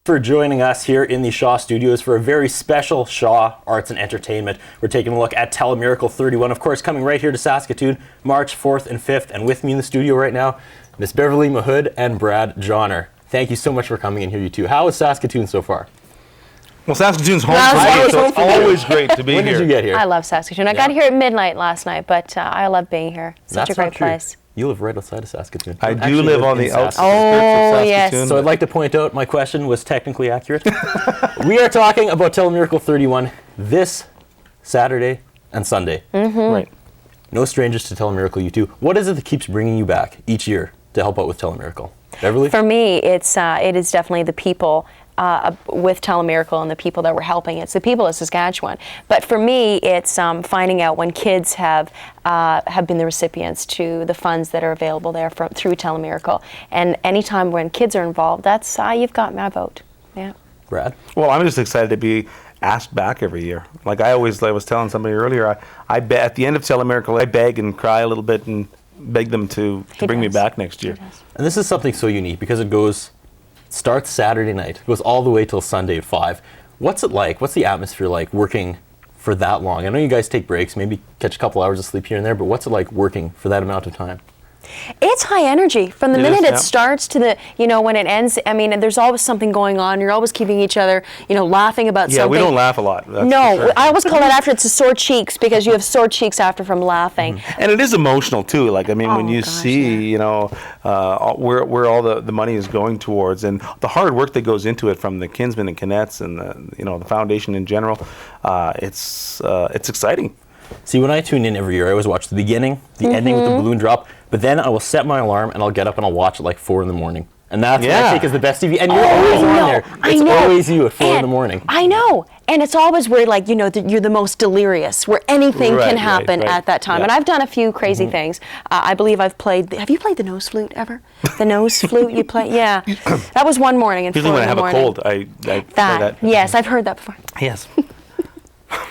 For joining us here in the Shaw Studios for a very special Shaw Arts and Entertainment. We're taking a look at Telemiracle 31, of course, coming right here to Saskatoon, March 4th and 5th. And with me in the studio right now, Miss Beverley Mahood and Brad Johner. Thank you so much for coming in here, you two. How is Saskatoon so far? Well, Saskatoon's home for me, so it's always great to be here. When did you get here? I love Saskatoon. I got here at midnight last night, but I love being here. Such a great place. You live right outside of Saskatoon. I do live on the outskirts of Saskatoon. Yes. So I'd like to point out my question was technically accurate. We are talking about Telemiracle 31 this Saturday and Sunday. Mm-hmm. Right. No strangers to Telemiracle, you two. What is it that keeps bringing you back each year to help out with Telemiracle? Beverley? For me, it is definitely the people with Telemiracle and the people that were helping. It's the people of Saskatchewan. But for me, it's finding out when kids have been the recipients to the funds that are available there through Telemiracle. And anytime when kids are involved, that's you've got my vote. Yeah. Brad? Well, I'm just excited to be asked back every year. Like I was telling somebody earlier, at the end of Telemiracle, I beg and cry a little bit and beg them to bring me back next year. And this is something so unique because it starts Saturday night, goes all the way till Sunday at 5. What's it like? What's the atmosphere like working for that long? I know you guys take breaks, maybe catch a couple hours of sleep here and there, but what's it like working for that amount of time? It's high energy from the minute it starts to when it ends. I mean, there's always something going on. You're always keeping each other, laughing about something. Yeah, we don't laugh a lot. No, sure. I always call it after it's a sore cheeks because you have sore cheeks after from laughing. Mm-hmm. And it is emotional too. Like when you see, where all the money is going towards, and the hard work that goes into it from the Kinsmen and Kinettes and the foundation in general, it's exciting. See, when I tune in every year, I always watch the beginning, the ending with the balloon drop, but then I will set my alarm and I'll get up and I'll watch at like 4 in the morning. And that's what I think is the best TV. And you're always on there. It's always you at 4 in the morning. I know. And it's always where you're the most delirious, where anything can happen at that time. Yeah. And I've done a few crazy things. I believe have you played the nose flute ever? The nose flute you play? Yeah. That was one morning at 4 in the morning. Usually when I have a cold, I play that. Yes, I've heard that before. Yes.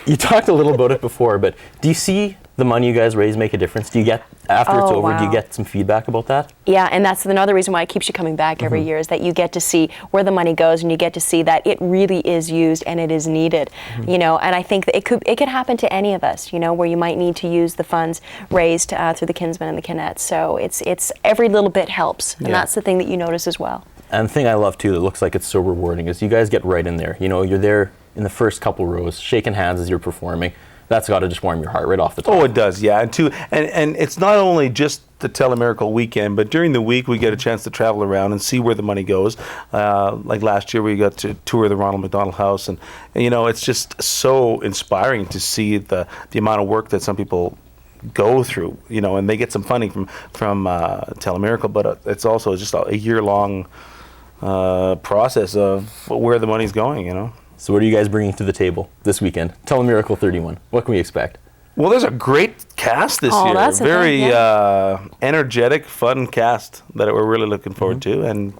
You talked a little about it before, but do you see the money you guys raise make a difference? Do you get, after it's over, do you get some feedback about that? Yeah, and that's another reason why it keeps you coming back every year, is that you get to see where the money goes and you get to see that it really is used and it is needed. And I think that it could happen to any of us, where you might need to use the funds raised through the Kinsmen and the Kinettes. So it's every little bit helps, and that's the thing that you notice as well. And the thing I love too that looks like it's so rewarding is you guys get right in there. You're there in the first couple rows, shaking hands as you're performing. That's got to just warm your heart right off the top. Oh, it does, yeah. And it's not only just the Telemiracle weekend, but during the week we get a chance to travel around and see where the money goes. Like last year we got to tour the Ronald McDonald House, and it's just so inspiring to see the amount of work that some people go through, and they get some funding from Telemiracle, but it's also just a year-long process of where the money's going, So what are you guys bringing to the table this weekend? Telemiracle 31. What can we expect? Well, there's a great cast this year. That's very energetic, fun cast that we're really looking forward to, and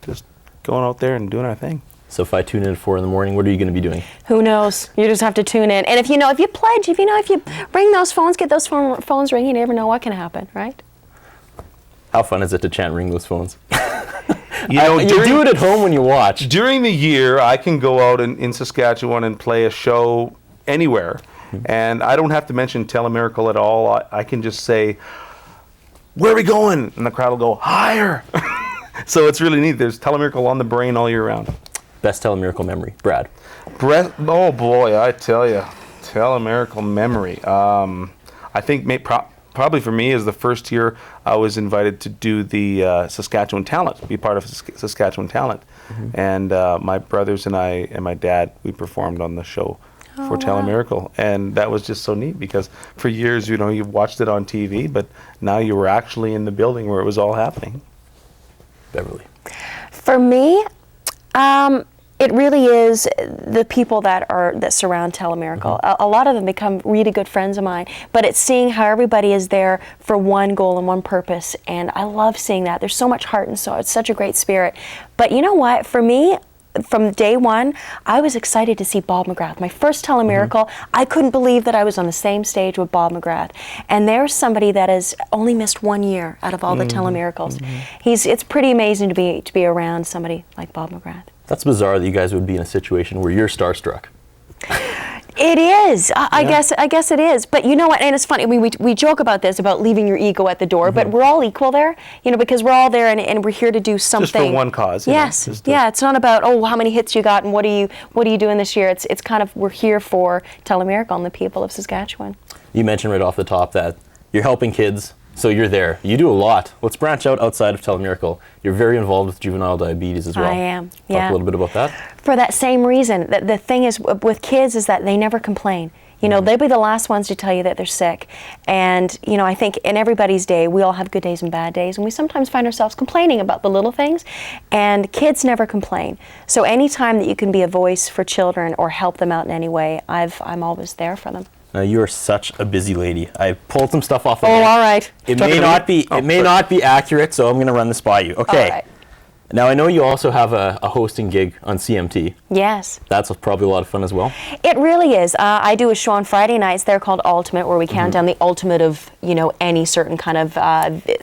just going out there and doing our thing. So if I tune in at 4 in the morning, what are you going to be doing? Who knows? You just have to tune in. And if you pledge, if you ring those phones, get those phones ringing, you never know what can happen, right? How fun is it to chant ring those phones? You do it at home when you watch. During the year, I can go out in Saskatchewan and play a show anywhere. And I don't have to mention Telemiracle at all. I can just say, "Where are we going?" And the crowd will go, "Higher." So it's really neat. There's Telemiracle on the brain all year round. Best Telemiracle memory, Brad. Oh boy, I tell you, Telemiracle memory. I think probably for me is the first year I was invited to do the Saskatchewan Talent, be part of Saskatchewan Talent. And my brothers and I and my dad, we performed on the show for Telemiracle. And that was just so neat because for years, you watched it on TV, but now you were actually in the building where it was all happening. Beverley. For me, it really is the people that surround Telemiracle. A lot of them become really good friends of mine, but it's seeing how everybody is there for one goal and one purpose, and I love seeing that. There's so much heart and it's such a great spirit. But you know what? For me, from day one, I was excited to see Bob McGrath. My first Telemiracle, I couldn't believe that I was on the same stage with Bob McGrath. And there's somebody that has only missed 1 year out of all the Telemiracles. It's pretty amazing to be around somebody like Bob McGrath. That's bizarre that you guys would be in a situation where you're starstruck. It is. I guess it is. But you know what? And it's funny. I mean, we joke about this, about leaving your ego at the door, but we're all equal there, because we're all there and we're here to do something. Just for one cause. Yes. Yeah. It's not about, how many hits you got and what are you doing this year? It's kind of, we're here for Telemiracle and the people of Saskatchewan. You mentioned right off the top that you're helping kids, so you're there. You do a lot. Let's branch out outside of Telemiracle. You're very involved with juvenile diabetes as well. I am. Talk Yeah. a little bit about that. For that same reason, the thing is with kids is that they never complain. They'll be the last ones to tell you that they're sick. And, I think in everybody's day, we all have good days and bad days, and we sometimes find ourselves complaining about the little things, and kids never complain. So anytime that you can be a voice for children or help them out in any way, I'm always there for them. Now, you are such a busy lady. I pulled some stuff off the Oh, all right. It may not be accurate, so I'm going to run this by you. Okay. All right. Now, I know you also have a hosting gig on CMT. Yes. That's probably a lot of fun as well. It really is. I do a show on Friday nights. They're called Ultimate, where we count down the ultimate of, any certain kind of,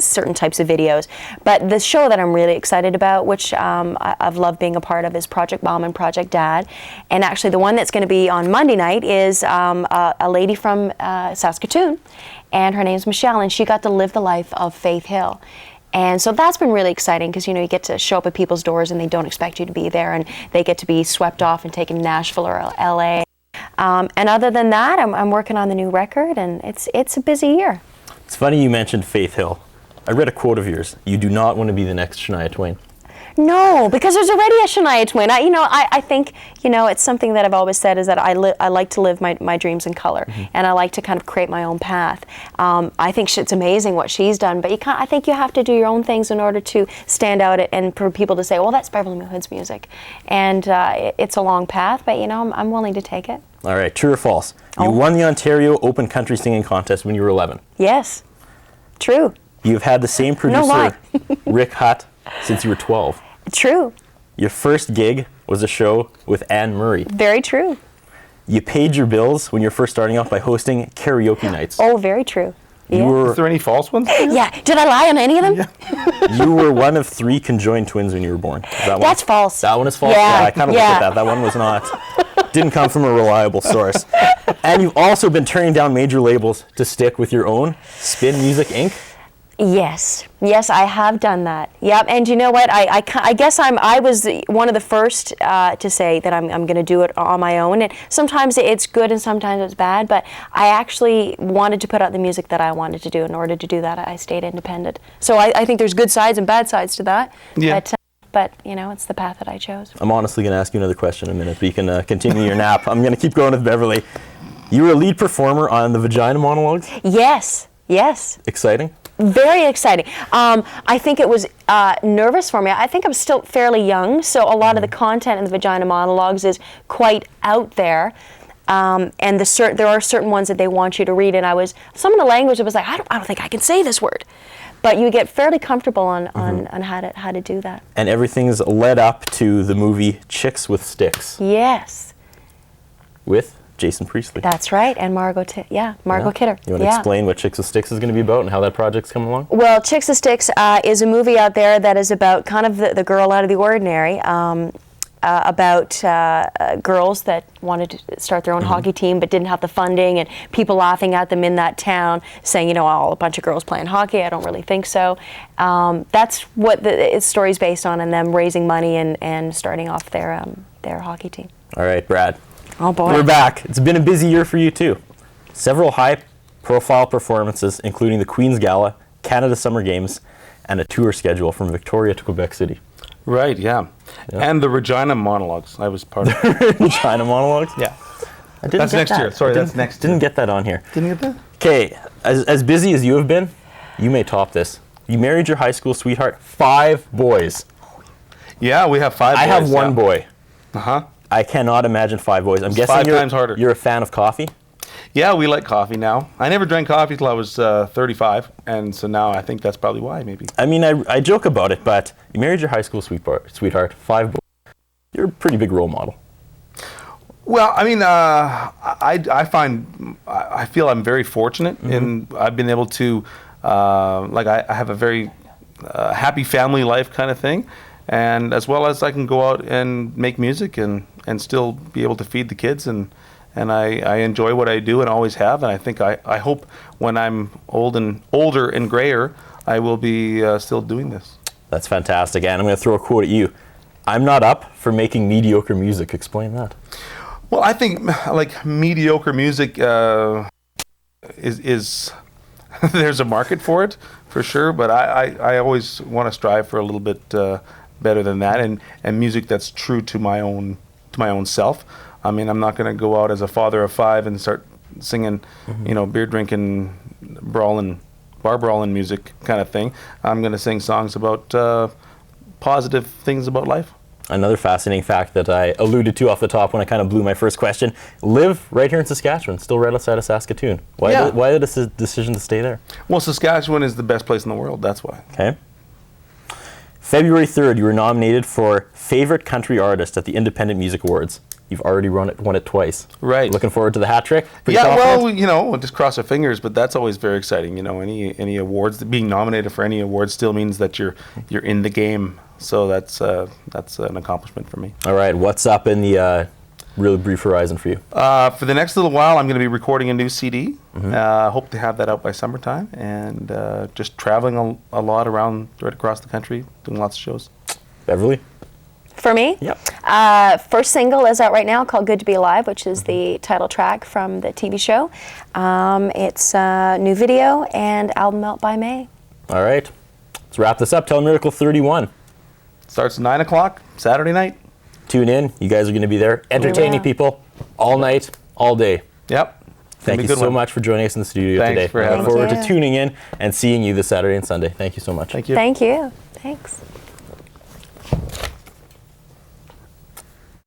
certain types of videos. But the show that I'm really excited about, which I've loved being a part of, is Project Mom and Project Dad. And actually the one that's going to be on Monday night is a lady from Saskatoon, and her name's Michelle, and she got to live the life of Faith Hill. And so that's been really exciting because, you get to show up at people's doors and they don't expect you to be there, and they get to be swept off and taken to Nashville or LA. And other than that, I'm working on the new record, and it's a busy year. It's funny you mentioned Faith Hill. I read a quote of yours. You do not want to be the next Shania Twain. No, because there's already a Shania Twain. I think, it's something that I've always said is that I like to live my dreams in color, and I like to kind of create my own path. I think it's amazing what she's done, but I think you have to do your own things in order to stand out and for people to say, well, that's Beverley Mahood's music. And it's a long path, but, I'm willing to take it. All right, true or false? You won the Ontario Open Country Singing Contest when you were 11. Yes, true. You've had the same producer, Rick Hutt, since you were 12. True. Your first gig was a show with Anne Murray. Very true. You paid your bills when you were first starting off by hosting karaoke nights. Oh, very true. Is there any false ones? Yeah. Did I lie on any of them? Yeah. You were one of 3 conjoined twins when you were born. That's false. That one is false? Yeah, I kind of looked at that. That one was not. Didn't come from a reliable source. And you've also been turning down major labels to stick with your own Spin Music Inc. Yes, I have done that. Yep, and you know what? I guess I was one of the first to say that I'm going to do it on my own. And sometimes it's good and sometimes it's bad. But I actually wanted to put out the music that I wanted to do. In order to do that, I stayed independent. So I think there's good sides and bad sides to that. Yeah. But it's the path that I chose. I'm honestly going to ask you another question in a minute, but you can continue your nap. I'm going to keep going with Beverley. You were a lead performer on the Vagina Monologues? Yes. Exciting? Very exciting. I think it was nervous for me. I think I'm still fairly young, so a lot of the content in the Vagina Monologues is quite out there. And there are certain ones that they want you to read, and some of the language, it was like, I don't think I can say this word. But you get fairly comfortable on how to do that. And everything's led up to the movie Chicks with Sticks. Yes. With Jason Priestley. That's right, and Margot Kidder. You want to explain what Chicks with Sticks is going to be about and how that project's coming along? Well, Chicks with Sticks is a movie out there that is about kind of the girl out of the ordinary, about girls that wanted to start their own hockey team but didn't have the funding, and people laughing at them in that town, saying, a bunch of girls playing hockey. I don't really think so. That's what the story's based on, and them raising money and starting off their hockey team. All right, Brad. Oh boy. We're back. It's been a busy year for you too. Several high-profile performances, including the Queen's Gala, Canada Summer Games, and a tour schedule from Victoria to Quebec City. Right, yeah. And the Regina Monologues, I was part of. Regina Monologues? Yeah. I didn't That's get next that. year. Sorry, that's next year. Didn't get that on here. Didn't get that? Okay, as busy as you have been, you may top this. You married your high school sweetheart, 5 boys. Yeah, we have 5 boys. I have 1 boy. Uh-huh. I cannot imagine 5 boys. I'm guessing 5 times harder. You're a fan of coffee? Yeah, we like coffee now. I never drank coffee till I was 35, and so now I think that's probably why, maybe. I mean, I joke about it, but you married your high school sweetheart, 5 boys. you're a pretty big role model. Well, I mean, I feel I'm very fortunate, and I've been able to, I have a very happy family life kind of thing, and as well as I can go out and make music and still be able to feed the kids, and I enjoy what I do and always have, and I think I hope when I'm older and grayer, I will be still doing this. That's fantastic, and I'm going to throw a quote at you. I'm not up for making mediocre music. Explain that. Well, I think like mediocre music is there's a market for it for sure, but I always want to strive for a little bit better than that, and music that's true to my own self. I mean, I'm not going to go out as a father of 5 and start singing, beer drinking, bar brawling music kind of thing. I'm going to sing songs about positive things about life. Another fascinating fact that I alluded to off the top when I kind of blew my first question, live right here in Saskatchewan, still right outside of Saskatoon. Why the decision to stay there? Well, Saskatchewan is the best place in the world, that's why. Okay. February 3rd, you were nominated for Favorite Country Artist at the Independent Music Awards. You've already won it twice. Right. Looking forward to the hat trick? Pretty confident? Well, we'll just cross our fingers, but that's always very exciting. Any awards, being nominated for any award still means that you're in the game. So that's an accomplishment for me. All right, what's up in the really brief horizon for you? For the next little while, I'm going to be recording a new CD. Hope to have that out by summertime, and just traveling a lot around right across the country, doing lots of shows. Beverley? For me? Yep. First single is out right now called Good to Be Alive, which is the title track from the TV show. It's a new video and album out by May. All right. Let's wrap this up. Telemiracle 31. Starts at 9 o'clock, Saturday night. Tune in. You guys are going to be there entertaining people all night, all day. Yep. Thank you so much for joining us in the studio today. Thanks for having us. I look forward to tuning in and seeing you this Saturday and Sunday. Thank you so much. Thank you. Thank you. Thanks.